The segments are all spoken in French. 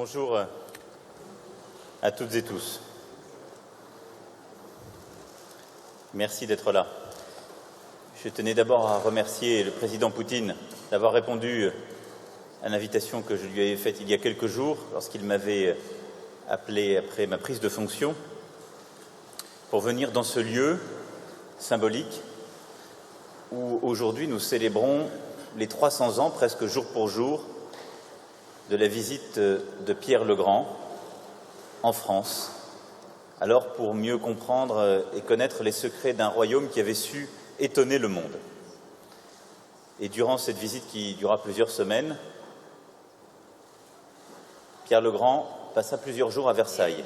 Bonjour à toutes et tous. Merci d'être là. Je tenais d'abord à remercier le président Poutine d'avoir répondu à l'invitation que je lui avais faite il y a quelques jours lorsqu'il m'avait appelé après ma prise de fonction pour venir dans ce lieu symbolique où aujourd'hui nous célébrons les 300 ans, presque jour pour jour, de la visite de Pierre le Grand en France, alors pour mieux comprendre et connaître les secrets d'un royaume qui avait su étonner le monde. Et durant cette visite qui dura plusieurs semaines, Pierre le Grand passa plusieurs jours à Versailles,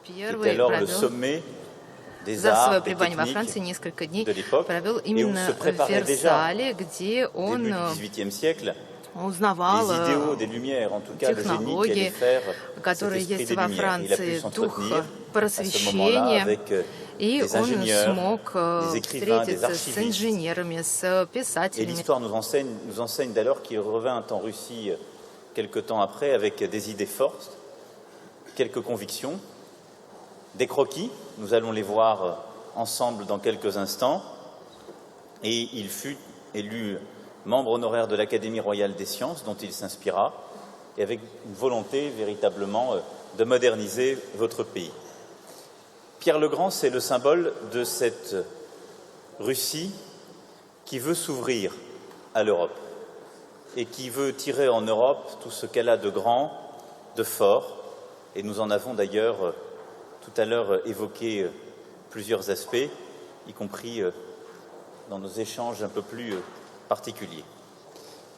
qui était alors le sommet des arts, des techniques de l'époque, et où se préparaient déjà, début du XVIIIe siècle, les idéaux des Lumières, en tout cas le génie qui allait faire cet esprit des Lumières. Il a pu s'entretenir à ce moment-là avec des ingénieurs, des écrivains, des archivistes. Et l'histoire nous enseigne d'alors qu'il revint en Russie quelque temps après avec des idées fortes, quelques convictions, des croquis, nous allons les voir ensemble dans quelques instants, et il fut élu membre honoraire de l'Académie royale des sciences, dont il s'inspira, et avec une volonté véritablement de moderniser votre pays. Pierre le Grand, c'est le symbole de cette Russie qui veut s'ouvrir à l'Europe et qui veut tirer en Europe tout ce qu'elle a de grand, de fort, et nous en avons d'ailleurs tout à l'heure évoqué plusieurs aspects, y compris dans nos échanges un peu plus particulier.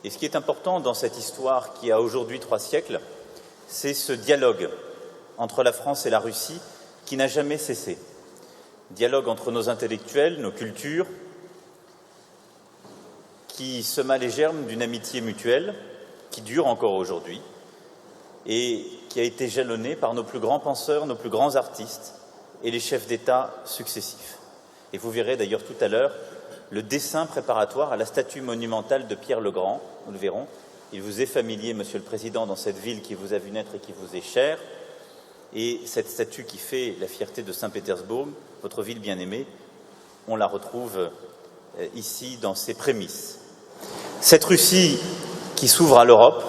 Et ce qui est important dans cette histoire qui a aujourd'hui 3 siècles, c'est ce dialogue entre la France et la Russie qui n'a jamais cessé. Dialogue entre nos intellectuels, nos cultures, qui sema les germes d'une amitié mutuelle qui dure encore aujourd'hui et qui a été jalonné par nos plus grands penseurs, nos plus grands artistes et les chefs d'État successifs. Et vous verrez d'ailleurs tout à l'heure le dessin préparatoire à la statue monumentale de Pierre le Grand, nous le verrons. Il vous est familier, Monsieur le Président, dans cette ville qui vous a vu naître et qui vous est chère. Et cette statue qui fait la fierté de Saint-Pétersbourg, votre ville bien-aimée, on la retrouve ici dans ses prémices. Cette Russie qui s'ouvre à l'Europe,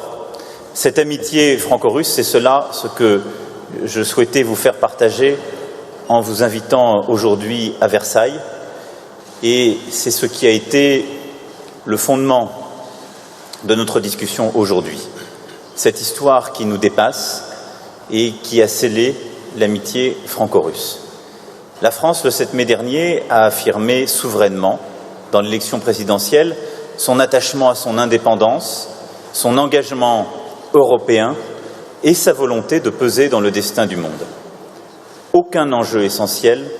cette amitié franco-russe, c'est cela ce que je souhaitais vous faire partager en vous invitant aujourd'hui à Versailles. Et c'est ce qui a été le fondement de notre discussion aujourd'hui. Cette histoire qui nous dépasse et qui a scellé l'amitié franco-russe. La France, le 7 mai dernier, a affirmé souverainement, dans l'élection présidentielle, son attachement à son indépendance, son engagement européen et sa volonté de peser dans le destin du monde. Aucun enjeu essentiel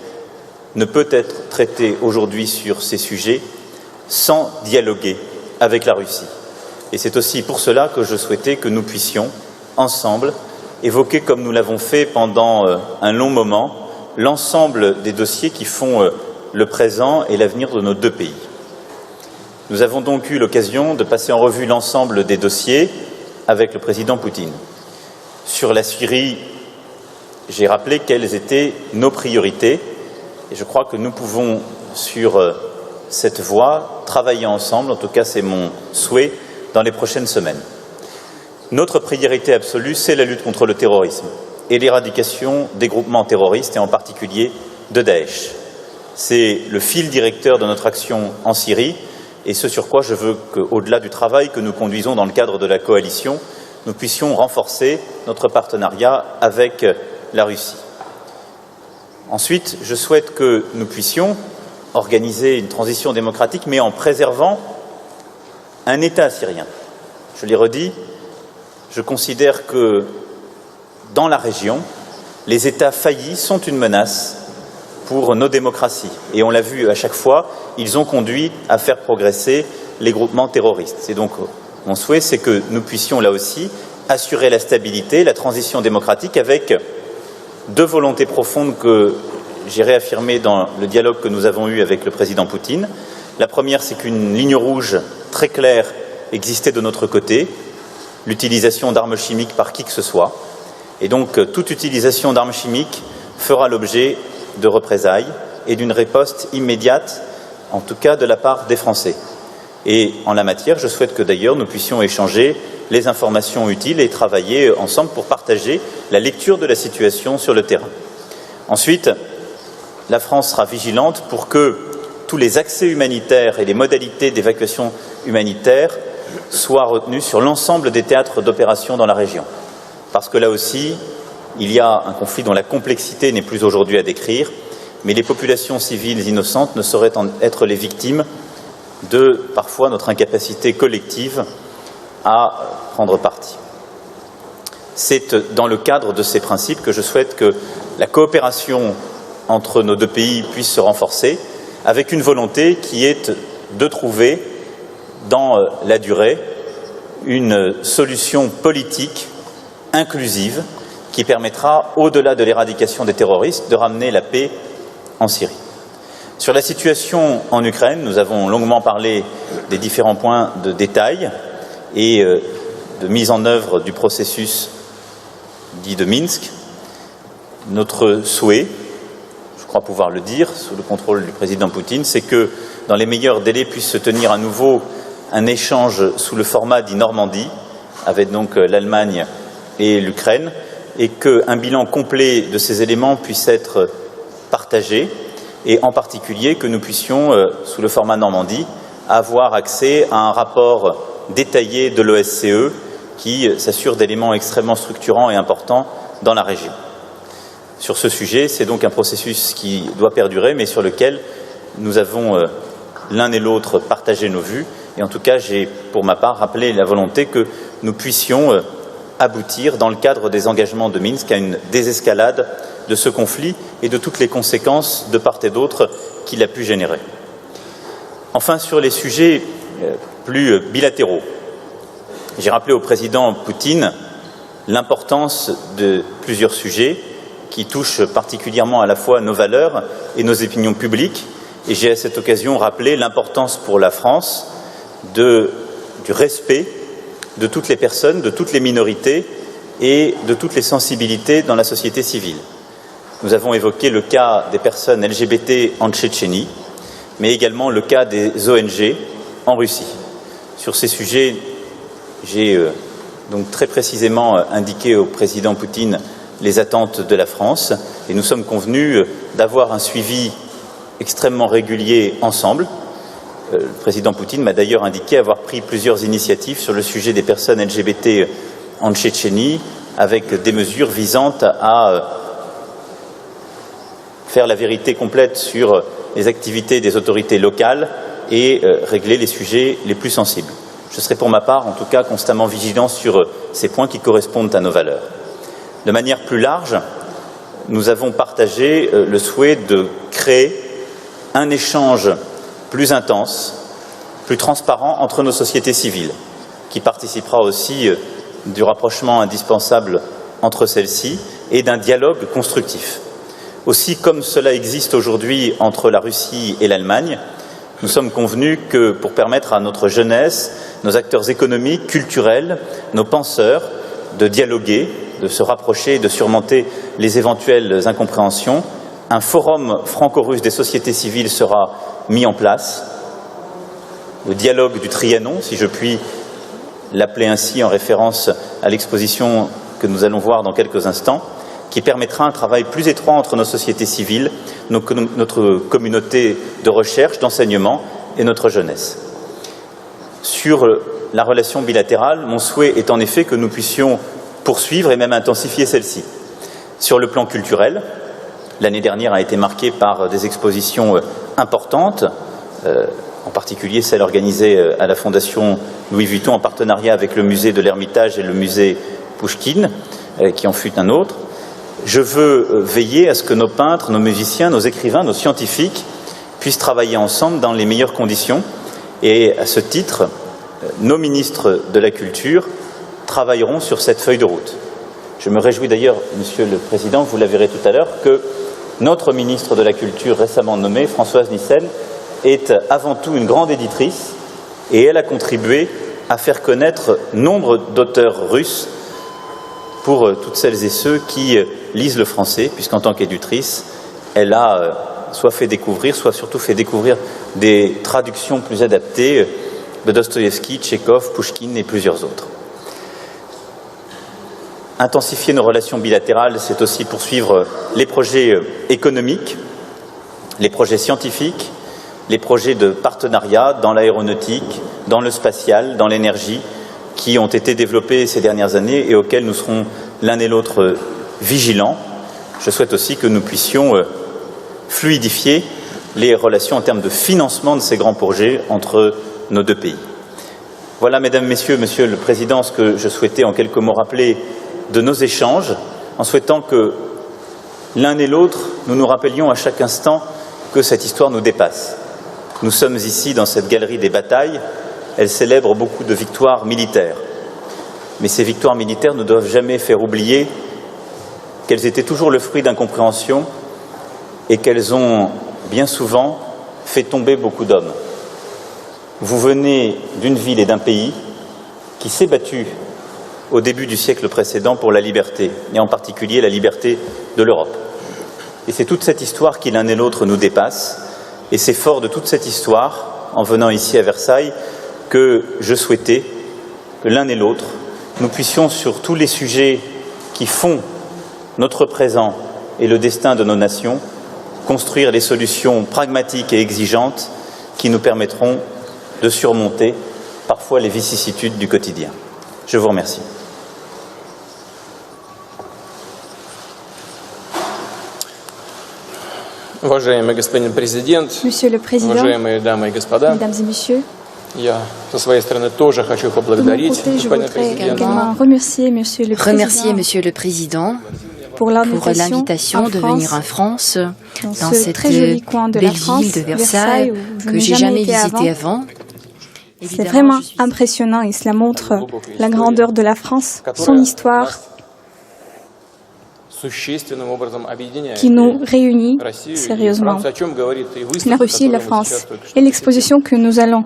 ne peut être traité aujourd'hui sur ces sujets sans dialoguer avec la Russie. Et c'est aussi pour cela que je souhaitais que nous puissions, ensemble, évoquer, comme nous l'avons fait pendant un long moment, l'ensemble des dossiers qui font le présent et l'avenir de nos 2 pays. Nous avons donc eu l'occasion de passer en revue l'ensemble des dossiers avec le président Poutine. Sur la Syrie, j'ai rappelé quelles étaient nos priorités. Et je crois que nous pouvons, sur cette voie, travailler ensemble, en tout cas c'est mon souhait, dans les prochaines semaines. Notre priorité absolue, c'est la lutte contre le terrorisme et l'éradication des groupements terroristes, et en particulier de Daesh. C'est le fil directeur de notre action en Syrie, et ce sur quoi je veux qu'au-delà du travail que nous conduisons dans le cadre de la coalition, nous puissions renforcer notre partenariat avec la Russie. Ensuite, je souhaite que nous puissions organiser une transition démocratique, mais en préservant un État syrien. Je l'ai redit, je considère que dans la région, les États faillis sont une menace pour nos démocraties. Et on l'a vu à chaque fois, ils ont conduit à faire progresser les groupements terroristes. Et donc, mon souhait, c'est que nous puissions là aussi assurer la stabilité, la transition démocratique avec 2 volontés profondes que j'ai réaffirmées dans le dialogue que nous avons eu avec le président Poutine. La première, c'est qu'une ligne rouge très claire existait de notre côté, l'utilisation d'armes chimiques par qui que ce soit. Et donc, toute utilisation d'armes chimiques fera l'objet de représailles et d'une riposte immédiate, en tout cas de la part des Français. Et en la matière, je souhaite que d'ailleurs nous puissions échanger les informations utiles et travailler ensemble pour partager la lecture de la situation sur le terrain. Ensuite, la France sera vigilante pour que tous les accès humanitaires et les modalités d'évacuation humanitaire soient retenus sur l'ensemble des théâtres d'opération dans la région. Parce que là aussi, il y a un conflit dont la complexité n'est plus aujourd'hui à décrire, mais les populations civiles innocentes ne sauraient en être les victimes de, parfois, notre incapacité collective à prendre parti. C'est dans le cadre de ces principes que je souhaite que la coopération entre nos deux pays puisse se renforcer, avec une volonté qui est de trouver, dans la durée, une solution politique inclusive qui permettra, au-delà de l'éradication des terroristes, de ramener la paix en Syrie. Sur la situation en Ukraine, nous avons longuement parlé des différents points de détail et de mise en œuvre du processus dit de Minsk. Notre souhait, je crois pouvoir le dire, sous le contrôle du président Poutine, c'est que dans les meilleurs délais puisse se tenir à nouveau un échange sous le format dit Normandie, avec donc l'Allemagne et l'Ukraine, et qu'un bilan complet de ces éléments puisse être partagé, et en particulier que nous puissions, sous le format Normandie, avoir accès à un rapport détaillé de l'OSCE qui s'assure d'éléments extrêmement structurants et importants dans la région. Sur ce sujet, c'est donc un processus qui doit perdurer, mais sur lequel nous avons l'un et l'autre partagé nos vues. Et en tout cas, j'ai pour ma part rappelé la volonté que nous puissions aboutir, dans le cadre des engagements de Minsk, à une désescalade de ce conflit et de toutes les conséquences de part et d'autre qu'il a pu générer. Enfin, sur les sujets plus bilatéraux, j'ai rappelé au président Poutine l'importance de plusieurs sujets qui touchent particulièrement à la fois nos valeurs et nos opinions publiques, et j'ai à cette occasion rappelé l'importance pour la France du respect de toutes les personnes, de toutes les minorités et de toutes les sensibilités dans la société civile. Nous avons évoqué le cas des personnes LGBT en Tchétchénie, mais également le cas des ONG en Russie. Sur ces sujets, j'ai donc très précisément indiqué au président Poutine les attentes de la France et nous sommes convenus d'avoir un suivi extrêmement régulier ensemble. Le président Poutine m'a d'ailleurs indiqué avoir pris plusieurs initiatives sur le sujet des personnes LGBT en Tchétchénie, avec des mesures visant à faire la vérité complète sur les activités des autorités locales et régler les sujets les plus sensibles. Je serai pour ma part, en tout cas, constamment vigilant sur ces points qui correspondent à nos valeurs. De manière plus large, nous avons partagé le souhait de créer un échange plus intense, plus transparent entre nos sociétés civiles, qui participera aussi du rapprochement indispensable entre celles-ci et d'un dialogue constructif. Aussi, comme cela existe aujourd'hui entre la Russie et l'Allemagne, nous sommes convenus que pour permettre à notre jeunesse, nos acteurs économiques, culturels, nos penseurs, de dialoguer, de se rapprocher et de surmonter les éventuelles incompréhensions, un forum franco-russe des sociétés civiles sera mis en place. Le dialogue du Trianon, si je puis l'appeler ainsi en référence à l'exposition que nous allons voir dans quelques instants, qui permettra un travail plus étroit entre nos sociétés civiles, notre communauté de recherche, d'enseignement et notre jeunesse. Sur la relation bilatérale, mon souhait est en effet que nous puissions poursuivre et même intensifier celle-ci. Sur le plan culturel, l'année dernière a été marquée par des expositions importantes, en particulier celle organisée à la Fondation Louis Vuitton en partenariat avec le musée de l'Ermitage et le musée Pouchkine, qui en fut un autre. Je veux veiller à ce que nos peintres, nos musiciens, nos écrivains, nos scientifiques puissent travailler ensemble dans les meilleures conditions. Et à ce titre, nos ministres de la Culture travailleront sur cette feuille de route. Je me réjouis d'ailleurs, Monsieur le Président, vous la verrez tout à l'heure, que notre ministre de la Culture récemment nommée, Françoise Nyssen, est avant tout une grande éditrice et elle a contribué à faire connaître nombre d'auteurs russes pour toutes celles et ceux qui lisent le français, puisqu'en tant qu'éditrice, elle a soit fait découvrir, soit surtout fait découvrir des traductions plus adaptées de Dostoïevski, Tchekhov, Pouchkine et plusieurs autres. Intensifier nos relations bilatérales, c'est aussi poursuivre les projets économiques, les projets scientifiques, les projets de partenariat dans l'aéronautique, dans le spatial, dans l'énergie, qui ont été développés ces dernières années et auxquels nous serons l'un et l'autre vigilants. Je souhaite aussi que nous puissions fluidifier les relations en termes de financement de ces grands projets entre nos deux pays. Voilà, Mesdames, Messieurs, Monsieur le Président, ce que je souhaitais en quelques mots rappeler de nos échanges, en souhaitant que l'un et l'autre, nous nous rappelions à chaque instant que cette histoire nous dépasse. Nous sommes ici dans cette galerie des batailles, elle célèbre beaucoup de victoires militaires. Mais ces victoires militaires ne doivent jamais faire oublier qu'elles étaient toujours le fruit d'incompréhension et qu'elles ont bien souvent fait tomber beaucoup d'hommes. Vous venez d'une ville et d'un pays qui s'est battu au début du siècle précédent pour la liberté, et en particulier la liberté de l'Europe. Et c'est toute cette histoire qui l'un et l'autre nous dépasse, et c'est fort de toute cette histoire, en venant ici à Versailles, que je souhaitais que l'un et l'autre, nous puissions sur tous les sujets qui font notre présent et le destin de nos nations, construire les solutions pragmatiques et exigeantes qui nous permettront de surmonter parfois les vicissitudes du quotidien. Je vous remercie. Уважаемый господин президент, Monsieur le Président, уважаемые дамы и господа, Mesdames et Messieurs, я со своей стороны тоже хочу de mon поблагодарить côté, je господина voudrais президента également remercier Monsieur le Président pour pour l'invitation de venir en France, dans dans ce cette très joli coin de la belle France, ville de Versailles, où je que n'ai j'ai jamais été visité avant. C'est Évidemment, vraiment je suis impressionnant et cela montre la grandeur de la France, son histoire существенным образом объединяет qui nous réunit Россию и sérieusement. Францию, о чем говорит и выставка, La Russie et la которую мы France. сейчас только что Et l'exposition que nous allons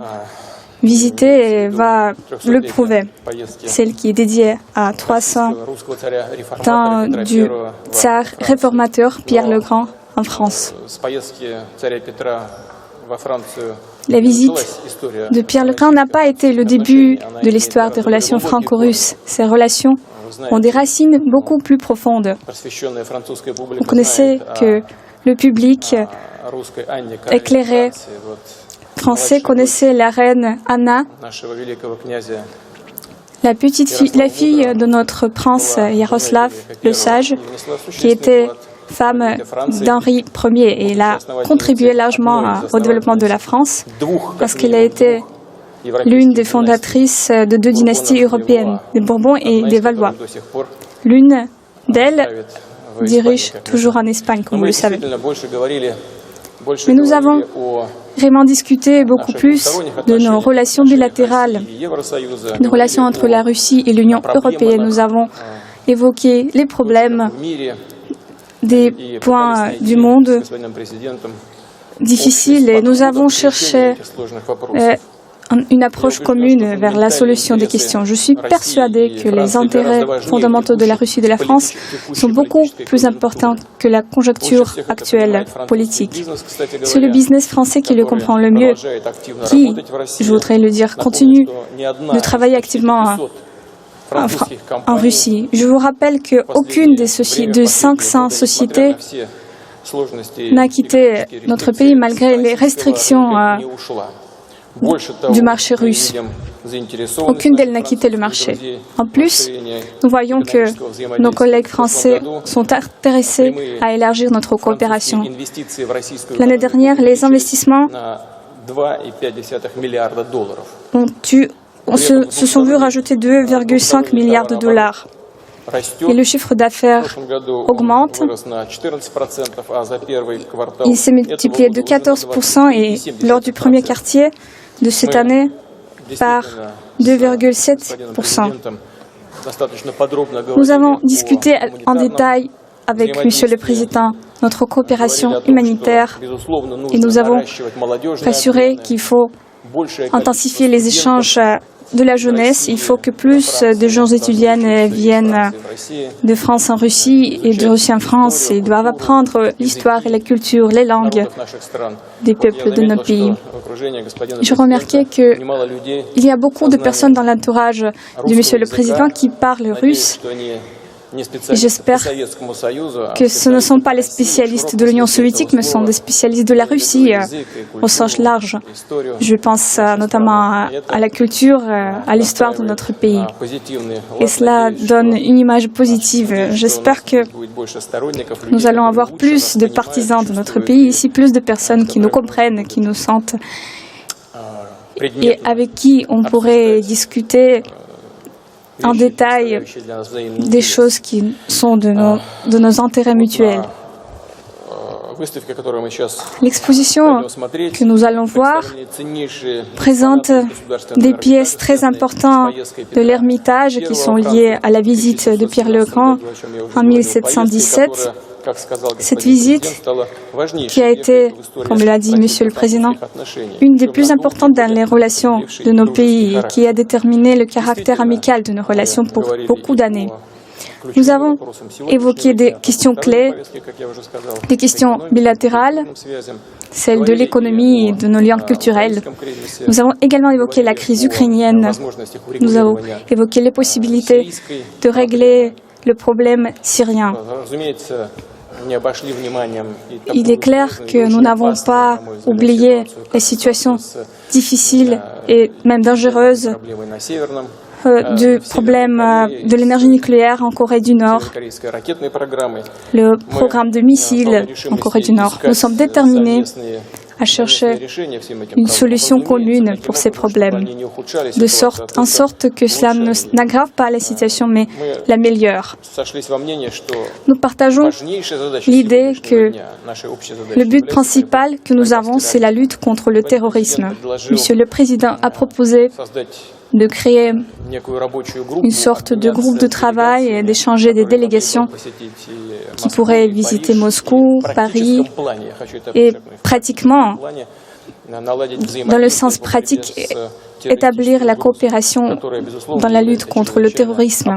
visiter va le prouver. поездки Celle qui est dédiée à 300 русского царя реформатора ans Петра du I tsar réformateur Pierre le Grand en France. с поездки царя Петра во Францию. La visite de Pierre le Grand n'a pas été le début de l'histoire des relations franco-russes. Ces relations ont des racines beaucoup plus profondes. Vous connaissez que le public éclairé français connaissait la reine Anna, la fille de notre prince Yaroslav le Sage, qui était femme d'Henri Ier, et elle a contribué largement au développement de la France parce qu'elle a été l'une des fondatrices de deux dynasties européennes, des Bourbons et des Valois. L'une d'elles dirige toujours en Espagne, comme vous le savez. Mais nous avons vraiment discuté beaucoup plus de nos relations bilatérales, des relations entre la Russie et l'Union européenne. Nous avons évoqué les problèmes des points du monde difficiles et nous avons cherché une approche commune vers la solution des questions. Je suis persuadée que les intérêts fondamentaux de la Russie et de la France sont beaucoup plus importants que la conjoncture actuelle politique. C'est le business français qui le comprend le mieux, qui, je voudrais le dire, continue de travailler activement en Russie. Je vous rappelle qu'aucune des 500 sociétés n'a quitté notre pays malgré les restrictions du marché russe. Aucune d'elles n'a quitté le marché. En plus, nous voyons que nos collègues français sont intéressés à élargir notre coopération. L'année dernière, les investissements se sont vus rajouter 2,5 milliards de dollars. Et le chiffre d'affaires augmente. Il s'est multiplié de 14% et lors du premier quartier de cette année par 2,7%. Nous avons discuté en détail avec Monsieur le Président notre coopération humanitaire et nous avons assuré qu'il faut intensifier les échanges de la jeunesse. Il faut que plus de gens étudiants viennent de France en Russie et de Russie en France et doivent apprendre l'histoire et la culture, les langues des peuples de nos pays. Je remarquais qu'il y a beaucoup de personnes dans l'entourage de Monsieur le Président qui parlent russe. J'espère que ce ne sont pas les spécialistes de l'Union soviétique, mais sont des spécialistes de la Russie au sens large. Je pense notamment à la culture, à l'histoire de notre pays. Et cela donne une image positive. J'espère que nous allons avoir plus de partisans de notre pays, ici plus de personnes qui nous comprennent, qui nous sentent et avec qui on pourrait discuter en détail des choses qui sont de nos intérêts mutuels. L'exposition que nous allons voir présente des pièces très importantes de l'Ermitage qui sont liées à la visite de Pierre le Grand en 1717. Cette visite, qui a été, comme l'a dit Monsieur le Président, une des plus importantes dans les relations de nos pays et qui a déterminé le caractère amical de nos relations pour beaucoup d'années. Nous avons évoqué des questions clés, des questions bilatérales, celles de l'économie et de nos liens culturels. Nous avons également évoqué la crise ukrainienne. Nous avons évoqué les possibilités de régler le problème syrien. Il est clair que nous n'avons pas oublié les situations difficiles et même dangereuses du problème de l'énergie nucléaire en Corée du Nord, le programme de missiles en Corée du Nord. Nous sommes déterminés à chercher une solution commune pour ces problèmes, en sorte que cela n'aggrave pas la situation, mais l'améliore. Nous partageons l'idée que le but principal que nous avons, c'est la lutte contre le terrorisme. Monsieur le Président a proposé de créer une sorte de groupe de travail et d'échanger des délégations qui pourraient visiter Moscou, Paris et pratiquement, dans le sens pratique, établir la coopération dans la lutte contre le terrorisme.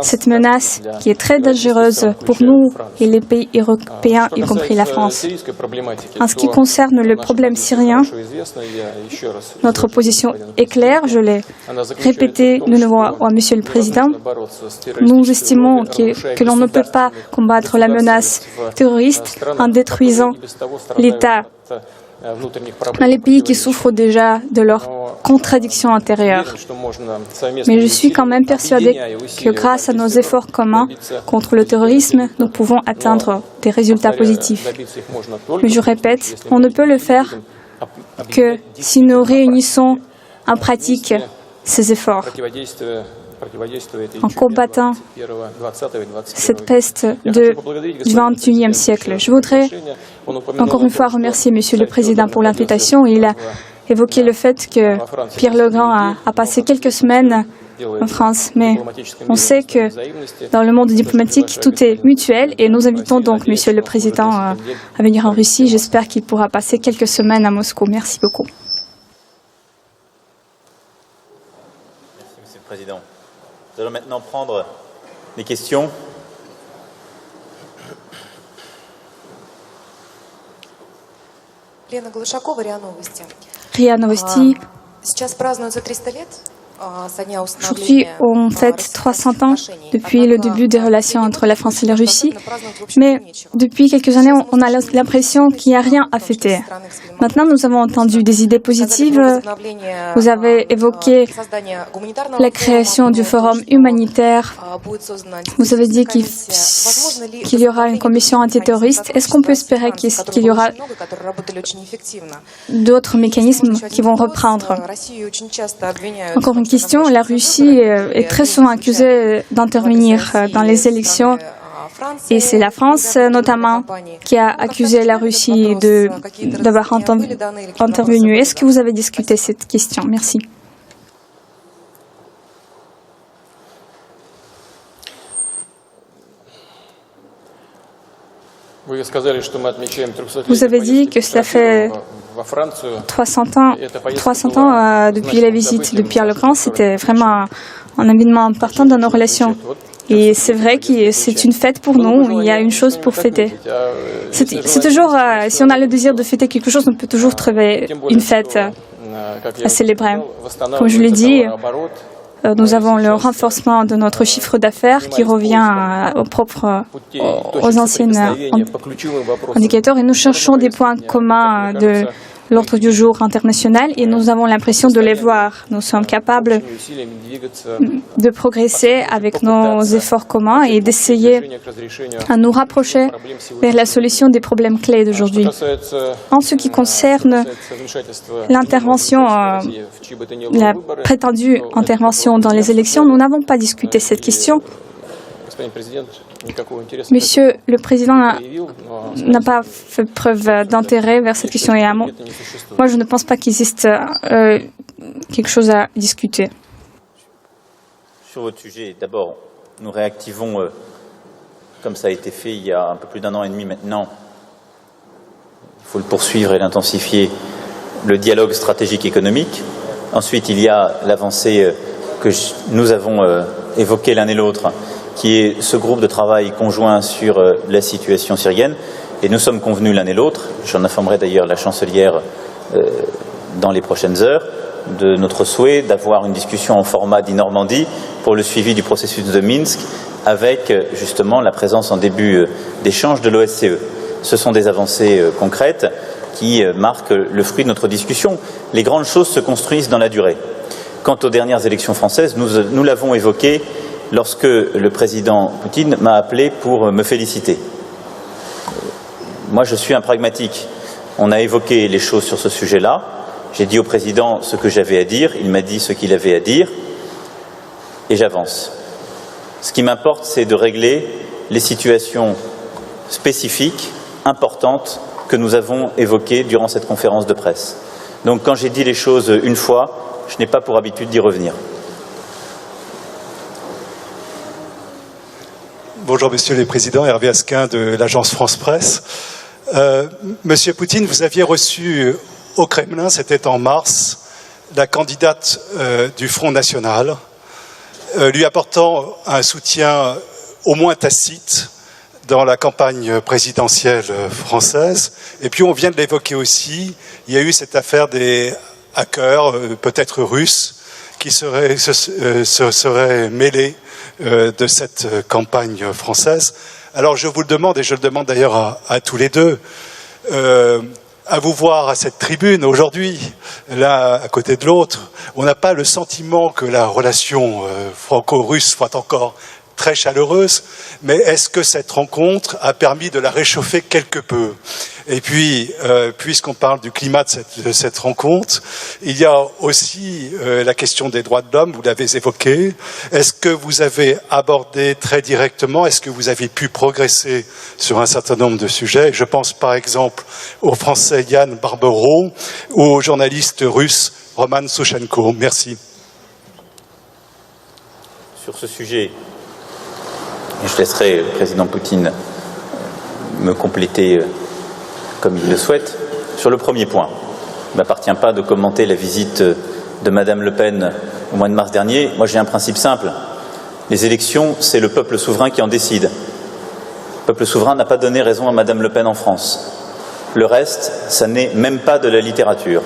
Cette menace qui est très dangereuse pour nous et les pays européens, y compris la France. En ce qui concerne le problème syrien, notre position est claire, je l'ai répété de nouveau à Monsieur le Président. Nous estimons que l'on ne peut pas combattre la menace terroriste en détruisant l'État dans les pays qui souffrent déjà de leurs contradictions intérieures. Mais je suis quand même persuadée que grâce à nos efforts communs contre le terrorisme, nous pouvons atteindre des résultats positifs. Mais je répète, on ne peut le faire que si nous réunissons en pratique ces efforts, en combattant cette peste du XXIe siècle. Je voudrais encore une fois remercier Monsieur le Président pour l'invitation. Il a évoqué le fait que Pierre le Grand a passé quelques semaines en France, mais on sait que dans le monde diplomatique, tout est mutuel et nous invitons donc Monsieur le Président à venir en Russie. J'espère qu'il pourra passer quelques semaines à Moscou. Merci beaucoup. Merci Monsieur le Président. Nous allons maintenant prendre les questions. RIA Novosti. Aujourd'hui, on fête 300 ans depuis le début des relations entre la France et la Russie, mais depuis quelques années, on a l'impression qu'il n'y a rien à fêter. Maintenant, nous avons entendu des idées positives. Vous avez évoqué la création du forum humanitaire. Vous avez dit qu'il y aura une commission antiterroriste. Est-ce qu'on peut espérer qu'il y aura d'autres mécanismes qui vont reprendre? Encore une question, la Russie est très souvent accusée d'intervenir dans les élections et c'est la France notamment qui a accusé la Russie d'avoir intervenu. Est-ce que vous avez discuté cette question? Merci. Vous avez dit que cela fait 300 ans depuis la visite de Pierre le Grand. C'était vraiment un événement important dans nos relations. Et c'est vrai que c'est une fête pour nous. Il y a une chose pour fêter. C'est toujours, si on a le désir de fêter quelque chose, on peut toujours trouver une fête à célébrer. Comme je l'ai dit, nous avons le renforcement de notre chiffre d'affaires qui revient aux anciens indicateurs et nous cherchons des points communs de l'ordre du jour international et nous avons l'impression de les voir. Nous sommes capables de progresser avec nos efforts communs et d'essayer à nous rapprocher vers la solution des problèmes clés d'aujourd'hui. En ce qui concerne l'intervention, la prétendue intervention dans les élections, nous n'avons pas discuté cette question. Monsieur le Président n'a pas fait preuve d'intérêt vers cette question et moi je ne pense pas qu'il existe quelque chose à discuter. Sur votre sujet, d'abord, nous réactivons, comme ça a été fait il y a un peu plus d'1 an et demi maintenant, il faut le poursuivre et l'intensifier, le dialogue stratégique économique. Ensuite, il y a l'avancée que nous avons évoquée l'un et l'autre, qui est ce groupe de travail conjoint sur la situation syrienne. Et nous sommes convenus l'un et l'autre, j'en informerai d'ailleurs la chancelière dans les prochaines heures, de notre souhait d'avoir une discussion en format dit-Normandie pour le suivi du processus de Minsk, avec justement la présence en début d'échange de l'OSCE. Ce sont des avancées concrètes qui marquent le fruit de notre discussion. Les grandes choses se construisent dans la durée. Quant aux dernières élections françaises, nous l'avons évoqué lorsque le président Poutine m'a appelé pour me féliciter. Moi, je suis un pragmatique. On a évoqué les choses sur ce sujet-là. J'ai dit au président ce que j'avais à dire, il m'a dit ce qu'il avait à dire, et j'avance. Ce qui m'importe, c'est de régler les situations spécifiques, importantes, que nous avons évoquées durant cette conférence de presse. Donc, quand j'ai dit les choses une fois, je n'ai pas pour habitude d'y revenir. Bonjour, Monsieur le Président, Hervé Asquin de l'agence France Presse. Monsieur Poutine, vous aviez reçu au Kremlin, c'était en mars, la candidate du Front National, lui apportant un soutien au moins tacite dans la campagne présidentielle française. Et puis on vient de l'évoquer aussi, il y a eu cette affaire des hackers, peut-être russes, qui se seraient mêlés de cette campagne française. Alors je vous le demande, et je le demande d'ailleurs à tous les deux, à vous voir à cette tribune aujourd'hui, l'un à côté de l'autre, on n'a pas le sentiment que la relation franco-russe soit encore très chaleureuse, mais est-ce que cette rencontre a permis de la réchauffer quelque peu? Et puis, puisqu'on parle du climat de cette rencontre, il y a aussi la question des droits de l'homme, vous l'avez évoqué. Est-ce que vous avez abordé très directement, est-ce que vous avez pu progresser sur un certain nombre de sujets? Je pense par exemple au Français Yann Barbero ou au journaliste russe Roman Souchenko. Merci. Sur ce sujet, je laisserai le président Poutine me compléter comme il le souhaite. Sur le premier point, il ne m'appartient pas de commenter la visite de Madame Le Pen au mois de mars dernier. Moi, j'ai un principe simple. Les élections, c'est le peuple souverain qui en décide. Le peuple souverain n'a pas donné raison à Madame Le Pen en France. Le reste, ça n'est même pas de la littérature,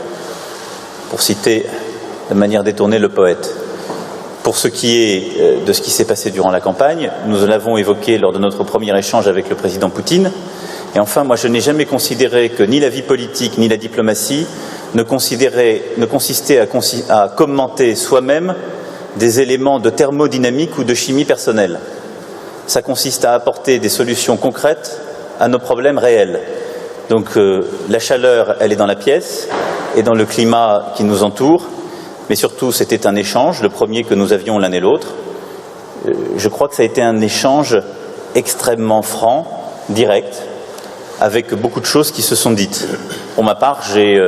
pour citer de manière détournée le poète. Pour ce qui est de ce qui s'est passé durant la campagne, nous l'avons évoqué lors de notre premier échange avec le président Poutine. Et enfin, moi, je n'ai jamais considéré que ni la vie politique ni la diplomatie ne consistaient à commenter soi-même des éléments de thermodynamique ou de chimie personnelle. Ça consiste à apporter des solutions concrètes à nos problèmes réels. Donc la chaleur, elle est dans la pièce et dans le climat qui nous entoure. Mais surtout, c'était un échange, le premier que nous avions l'un et l'autre. Je crois que ça a été un échange extrêmement franc, direct, avec beaucoup de choses qui se sont dites. Pour ma part, j'ai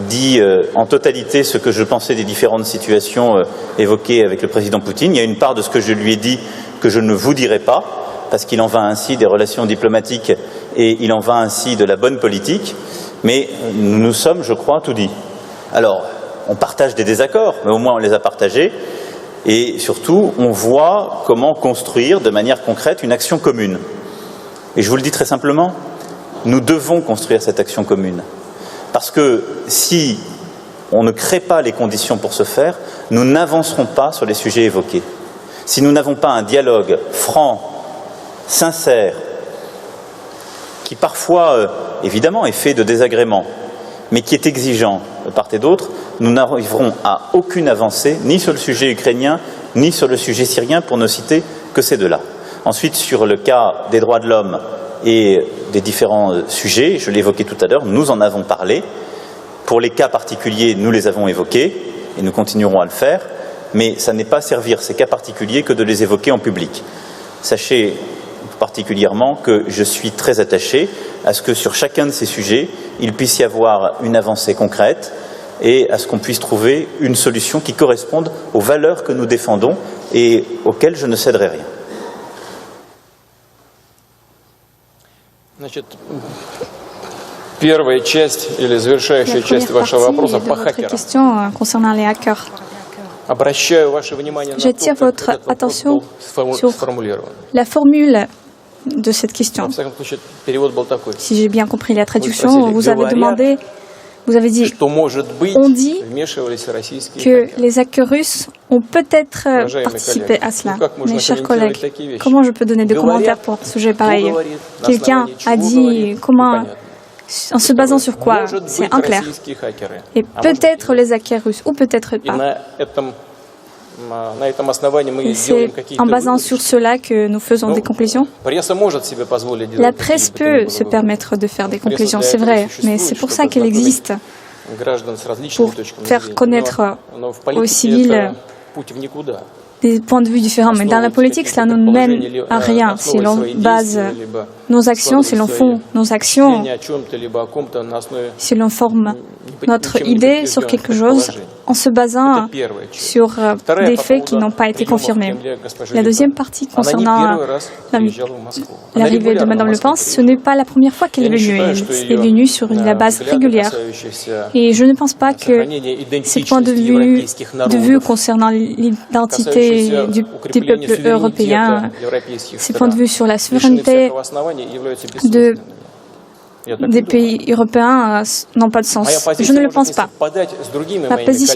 dit en totalité ce que je pensais des différentes situations évoquées avec le président Poutine. Il y a une part de ce que je lui ai dit que je ne vous dirai pas, parce qu'il en va ainsi des relations diplomatiques et il en va ainsi de la bonne politique, mais nous nous sommes, je crois, tout dit. Alors, on partage des désaccords, mais au moins on les a partagés, et surtout, on voit comment construire de manière concrète une action commune. Et je vous le dis très simplement, nous devons construire cette action commune. Parce que si on ne crée pas les conditions pour ce faire, nous n'avancerons pas sur les sujets évoqués. Si nous n'avons pas un dialogue franc, sincère, qui parfois, évidemment, est fait de désagréments, mais qui est exigeant de part et d'autre, nous n'arriverons à aucune avancée, ni sur le sujet ukrainien, ni sur le sujet syrien, pour ne citer que ces deux-là. Ensuite, sur le cas des droits de l'homme et des différents sujets, je l'ai évoqué tout à l'heure, nous en avons parlé. Pour les cas particuliers, nous les avons évoqués, et nous continuerons à le faire, mais ça n'est pas servir ces cas particuliers que de les évoquer en public. Sachez particulièrement que je suis très attaché à ce que sur chacun de ces sujets, il puisse y avoir une avancée concrète et à ce qu'on puisse trouver une solution qui corresponde aux valeurs que nous défendons et auxquelles je ne céderai rien. Первая часть или завершающая часть вашего вопроса по хакерам. Concernant les hackers. Обращаю ваше внимание на J'attire то, votre как этот attention вопрос был сформулирован. La formule de cette question. В всяком случае, перевод был такой. Si j'ai bien compris la traduction, vous avez demandé, vous avez dit, Что, может быть, on dit вмешивались российские que хакеры. les hackers russes ont peut-être participé à cela. Mes chers collègues, comment je peux donner des commentaires pour un sujet pareil? Quelqu'un a dit comment, en se basant sur quoi? C'est unclair. Et peut-être les hackers russes, ou peut-être pas. Et c'est en basant sur cela que nous faisons des conclusions. La presse peut se permettre de faire des conclusions, c'est vrai, mais c'est pour ça qu'elle existe, pour faire connaître aux civils des points de vue différents. Mais dans la politique, cela ne mène à rien. Si l'on base nos actions, si l'on fait nos actions, si l'on forme notre idée sur quelque chose en se basant sur des faits qui n'ont pas été confirmés. La deuxième partie concernant l'arrivée de Mme Le Pen, ce n'est pas la première fois qu'elle est venue. Elle est venue sur la base régulière. Et je ne pense pas que ces points de vue concernant l'identité des peuples européens, ces points de vue sur la souveraineté des pays européens n'ont pas de sens. Je ne le pense pas.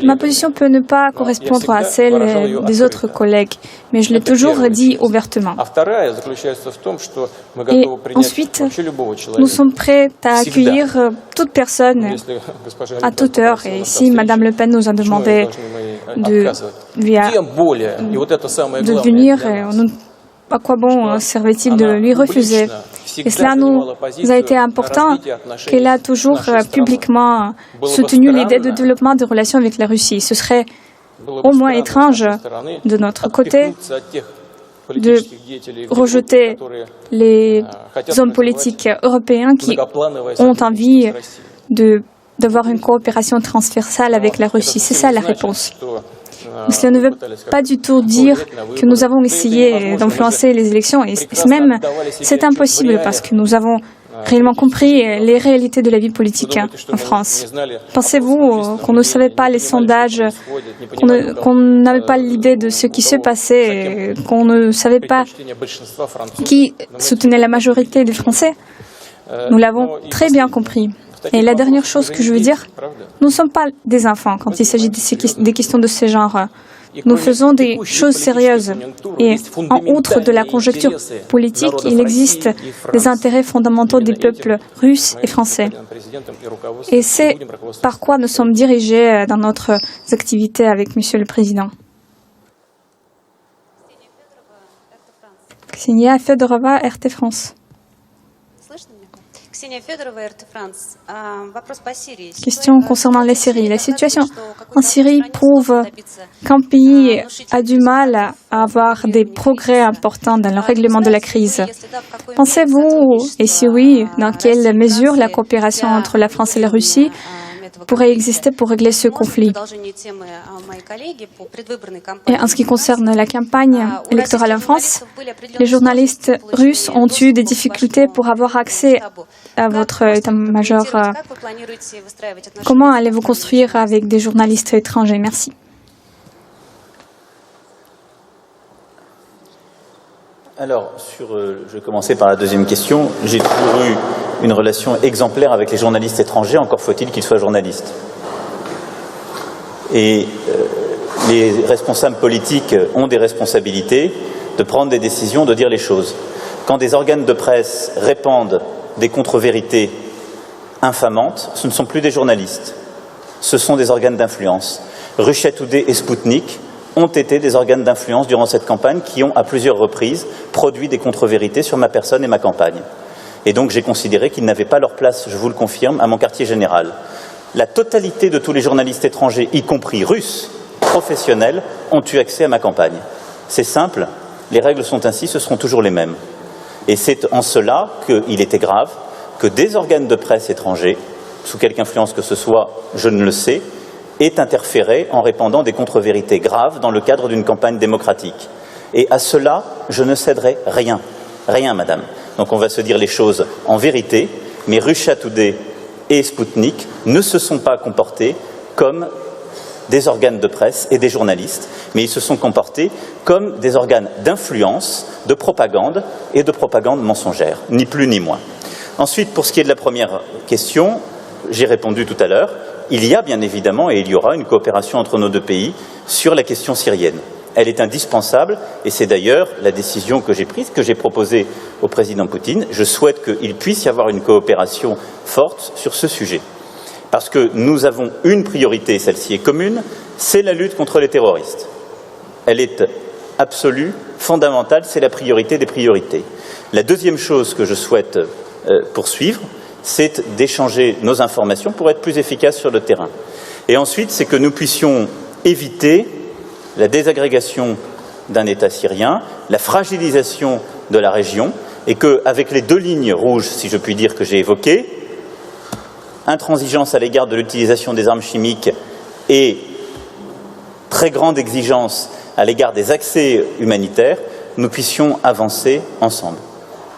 Ma position peut ne pas correspondre à celle des autres collègues, mais je l'ai toujours dit ouvertement. Et ensuite, nous sommes prêts à accueillir toute personne à toute heure. Et si Mme Le Pen nous a demandé de venir, à quoi bon servait-il de lui refuser? Et cela nous a été important qu'elle a toujours publiquement soutenu l'idée de développement des relations avec la Russie. Ce serait au moins étrange de notre côté de rejeter les hommes politiques européens qui ont envie d'avoir une coopération transversale avec la Russie. C'est ça la réponse. Mais cela ne veut pas du tout dire que nous avons essayé d'influencer les élections. Et même, c'est impossible parce que nous avons réellement compris les réalités de la vie politique en France. Pensez-vous qu'on ne savait pas les sondages, qu'on n'avait pas l'idée de ce qui se passait, qu'on ne savait pas qui soutenait la majorité des Français? Nous l'avons très bien compris. Et la dernière chose que je veux dire, nous ne sommes pas des enfants quand il s'agit des questions de ce genre. Nous faisons des choses sérieuses. Et en outre de la conjoncture politique, il existe des intérêts fondamentaux des peuples russes et français. Et c'est par quoi nous sommes dirigés dans notre activité avec Monsieur le Président. Ksenia Fedorova, RT France. Question concernant la Syrie. La situation en Syrie prouve qu'un pays a du mal à avoir des progrès importants dans le règlement de la crise. Pensez-vous, et si oui, dans quelle mesure la coopération entre la France et la Russie pourrait exister pour régler ce conflit. Et en ce qui concerne la campagne électorale en France, les journalistes russes ont eu des difficultés pour avoir accès à votre état-major. Comment allez-vous construire avec des journalistes étrangers? Merci. Alors, je vais commencer par la deuxième question. J'ai toujours eu une relation exemplaire avec les journalistes étrangers, encore faut-il qu'ils soient journalistes. Et les responsables politiques ont des responsabilités de prendre des décisions, de dire les choses. Quand des organes de presse répandent des contre-vérités infamantes, ce ne sont plus des journalistes, ce sont des organes d'influence. Russia Today et Sputnik ont été des organes d'influence durant cette campagne qui ont, à plusieurs reprises, produit des contre-vérités sur ma personne et ma campagne. Et donc j'ai considéré qu'ils n'avaient pas leur place, je vous le confirme, à mon quartier général. La totalité de tous les journalistes étrangers, y compris russes, professionnels, ont eu accès à ma campagne. C'est simple, les règles sont ainsi, ce seront toujours les mêmes. Et c'est en cela qu'il était grave que des organes de presse étrangers, sous quelque influence que ce soit, je ne le sais, est interféré en répandant des contre-vérités graves dans le cadre d'une campagne démocratique. Et à cela, je ne céderai rien. Rien, madame. Donc on va se dire les choses en vérité, mais Russia Today et Sputnik ne se sont pas comportés comme des organes de presse et des journalistes, mais ils se sont comportés comme des organes d'influence, de propagande et de propagande mensongère, ni plus ni moins. Ensuite, pour ce qui est de la première question, j'ai répondu tout à l'heure, il y a bien évidemment et il y aura une coopération entre nos deux pays sur la question syrienne. Elle est indispensable et c'est d'ailleurs la décision que j'ai prise, que j'ai proposée au président Poutine. Je souhaite qu'il puisse y avoir une coopération forte sur ce sujet. Parce que nous avons une priorité, celle-ci est commune, c'est la lutte contre les terroristes. Elle est absolue, fondamentale, c'est la priorité des priorités. La deuxième chose que je souhaite poursuivre, c'est d'échanger nos informations pour être plus efficaces sur le terrain. Et ensuite, c'est que nous puissions éviter la désagrégation d'un État syrien, la fragilisation de la région, et qu'avec les deux lignes rouges, si je puis dire, que j'ai évoquées, intransigeance à l'égard de l'utilisation des armes chimiques et très grande exigence à l'égard des accès humanitaires, nous puissions avancer ensemble.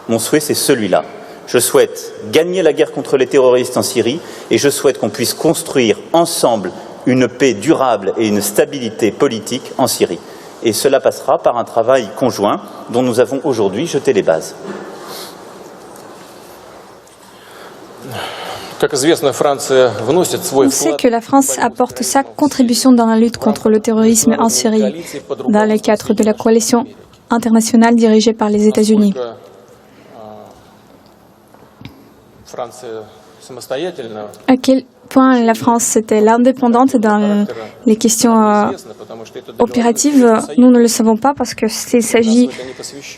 Mon souhait, c'est celui-là. Je souhaite gagner la guerre contre les terroristes en Syrie et je souhaite qu'on puisse construire ensemble une paix durable et une stabilité politique en Syrie. Et cela passera par un travail conjoint dont nous avons aujourd'hui jeté les bases. On sait que la France apporte sa contribution dans la lutte contre le terrorisme en Syrie, dans le cadre de la coalition internationale dirigée par les États-Unis. À quel point la France était l'indépendante dans les questions opératives, nous ne le savons pas parce qu'il s'agit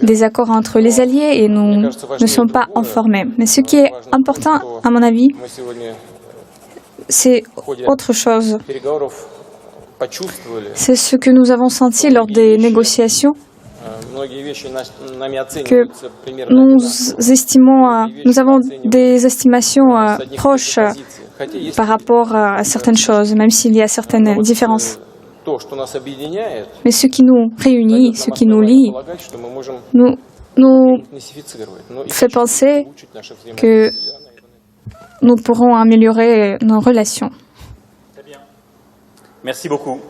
des accords entre les alliés et nous ne sommes pas informés. Mais ce qui est important, à mon avis, c'est autre chose. C'est ce que nous avons senti lors des négociations, que nous avons des estimations proches par rapport à certaines choses, même s'il y a certaines différences. Mais ce qui nous réunit, ce qui nous lie, nous fait penser que nous pourrons améliorer nos relations. Très bien. Merci beaucoup.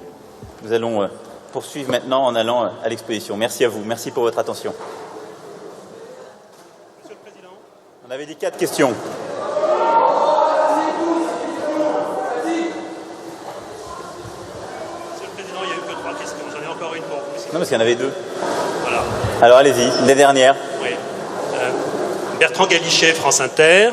Nous allons poursuivre maintenant en allant à l'exposition. Merci à vous. Merci pour votre attention. Monsieur le Président, on avait dit 4 questions. Monsieur le Président, il n'y a eu que 3 questions. J'en ai encore une pour vous. Non, parce qu'il y en avait 2. Voilà. Alors allez-y, les dernières. Oui. Bertrand Galichet, France Inter.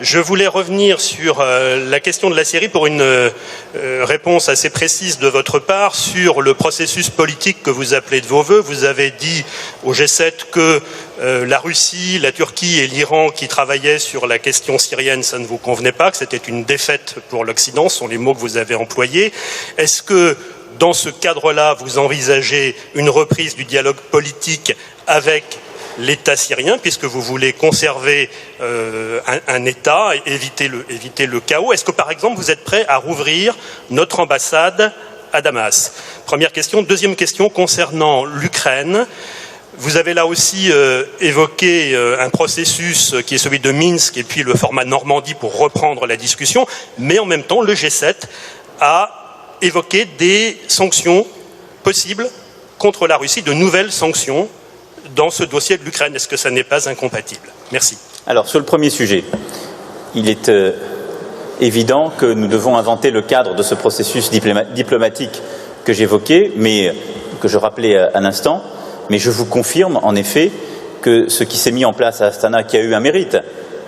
Je voulais revenir sur la question de la Syrie pour une réponse assez précise de votre part sur le processus politique que vous appelez de vos voeux. Vous avez dit au G7 que la Russie, la Turquie et l'Iran qui travaillaient sur la question syrienne, ça ne vous convenait pas, que c'était une défaite pour l'Occident, ce sont les mots que vous avez employés. Est-ce que dans ce cadre-là, vous envisagez une reprise du dialogue politique avec l'État syrien, puisque vous voulez conserver un État et éviter le chaos. Est-ce que, par exemple, vous êtes prêt à rouvrir notre ambassade à Damas? Première question. Deuxième question concernant l'Ukraine. Vous avez là aussi évoqué un processus qui est celui de Minsk et puis le format Normandie pour reprendre la discussion, mais en même temps, le G7 a évoqué des sanctions possibles contre la Russie, de nouvelles sanctions dans ce dossier de l'Ukraine. Est-ce que ça n'est pas incompatible? Merci. Alors, sur le premier sujet, il est évident que nous devons inventer le cadre de ce processus diplomatique que j'évoquais, mais que je rappelais à l'instant. Mais je vous confirme, en effet, que ce qui s'est mis en place à Astana, qui a eu un mérite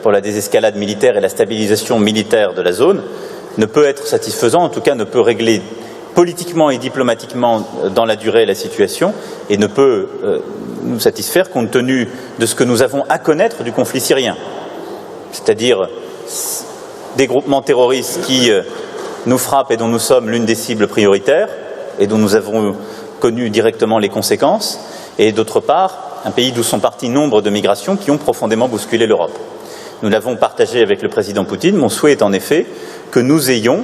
pour la désescalade militaire et la stabilisation militaire de la zone, ne peut être satisfaisant, en tout cas ne peut régler politiquement et diplomatiquement dans la durée la situation, et ne peut nous satisfaire compte tenu de ce que nous avons à connaître du conflit syrien. C'est-à-dire des groupements terroristes qui nous frappent et dont nous sommes l'une des cibles prioritaires, et dont nous avons connu directement les conséquences, et d'autre part, un pays d'où sont partis nombre de migrations qui ont profondément bousculé l'Europe. Nous l'avons partagé avec le président Poutine. Mon souhait est en effet que nous ayons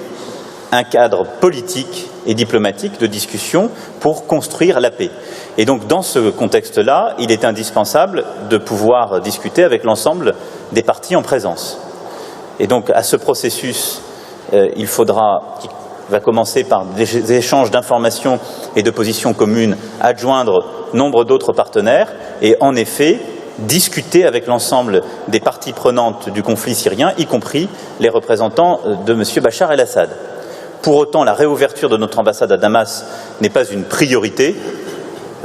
un cadre politique et diplomatique de discussion pour construire la paix. Et donc, dans ce contexte-là, il est indispensable de pouvoir discuter avec l'ensemble des parties en présence. Et donc, à ce processus, il faudra, qui va commencer par des échanges d'informations et de positions communes, adjoindre nombre d'autres partenaires et, en effet, discuter avec l'ensemble des parties prenantes du conflit syrien, y compris les représentants de M. Bachar el-Assad. Pour autant, la réouverture de notre ambassade à Damas n'est pas une priorité.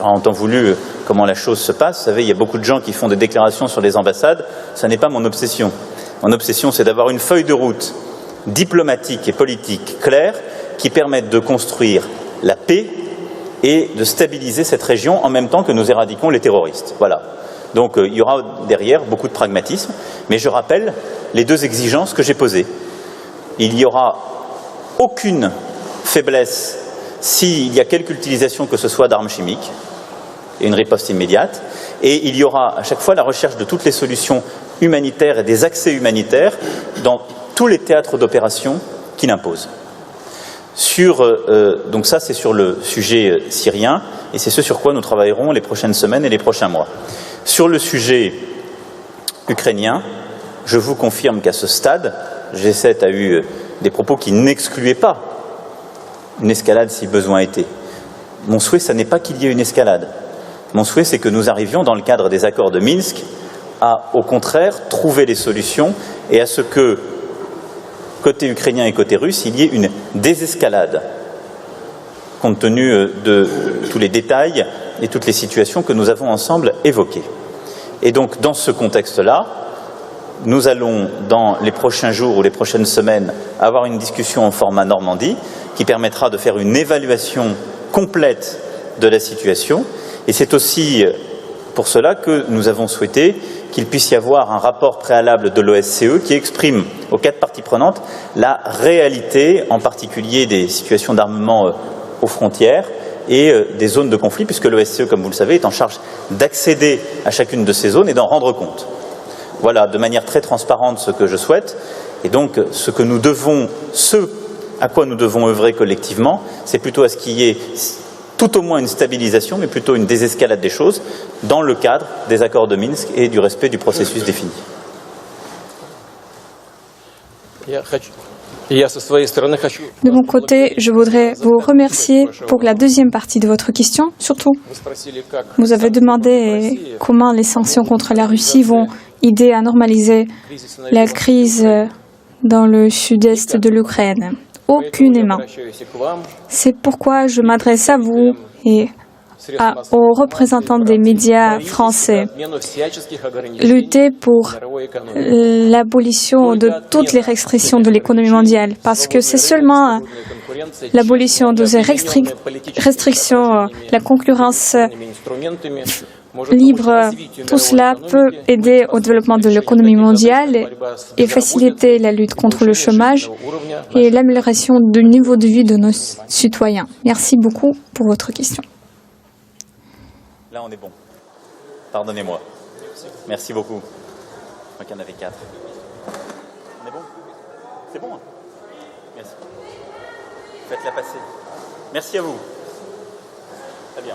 En temps voulu, comment la chose se passe, vous savez, il y a beaucoup de gens qui font des déclarations sur les ambassades, ça n'est pas mon obsession. Mon obsession, c'est d'avoir une feuille de route diplomatique et politique claire qui permette de construire la paix et de stabiliser cette région en même temps que nous éradiquons les terroristes. Voilà. Donc il y aura derrière beaucoup de pragmatisme, mais je rappelle les deux exigences que j'ai posées. Il n'y aura aucune faiblesse s'il y a quelque utilisation que ce soit d'armes chimiques, et une riposte immédiate, et il y aura à chaque fois la recherche de toutes les solutions humanitaires et des accès humanitaires dans tous les théâtres d'opération qui l'imposent. Donc ça, c'est sur le sujet syrien, et c'est ce sur quoi nous travaillerons les prochaines semaines et les prochains mois. Sur le sujet ukrainien, je vous confirme qu'à ce stade, G7 a eu des propos qui n'excluaient pas une escalade si besoin était. Mon souhait, ce n'est pas qu'il y ait une escalade. Mon souhait, c'est que nous arrivions, dans le cadre des accords de Minsk, à, au contraire, trouver les solutions et à ce que, côté ukrainien et côté russe, il y ait une désescalade, compte tenu de tous les détails et toutes les situations que nous avons ensemble évoquées. Et donc, dans ce contexte-là, nous allons, dans les prochains jours ou les prochaines semaines, avoir une discussion en format Normandie qui permettra de faire une évaluation complète de la situation. Et c'est aussi pour cela que nous avons souhaité qu'il puisse y avoir un rapport préalable de l'OSCE qui exprime aux quatre parties prenantes la réalité, en particulier des situations d'armement aux frontières et des zones de conflit, puisque l'OSCE, comme vous le savez, est en charge d'accéder à chacune de ces zones et d'en rendre compte. Voilà, de manière très transparente, ce que je souhaite. Et donc, ce à quoi nous devons œuvrer collectivement, c'est plutôt à ce qu'il y ait tout au moins une stabilisation, mais plutôt une désescalade des choses, dans le cadre des accords de Minsk et du respect du processus défini. De mon côté, je voudrais vous remercier pour la deuxième partie de votre question. Surtout, vous avez demandé comment les sanctions contre la Russie vont aider à normaliser la crise dans le sud-est de l'Ukraine. Aucunement. C'est pourquoi je m'adresse à vous et aux représentants des médias français. Lutter pour l'abolition de toutes les restrictions de l'économie mondiale, parce que c'est seulement l'abolition de ces restrictions, la concurrence libre, tout cela peut aider au développement de l'économie mondiale et faciliter la lutte contre le chômage et l'amélioration du niveau de vie de nos citoyens. Merci beaucoup pour votre question. Là, on est bon. Pardonnez-moi. Merci beaucoup. Je crois qu'il y en avait 4. On est bon? C'est bon, hein? Merci. Faites-la passer. Merci à vous. Très bien.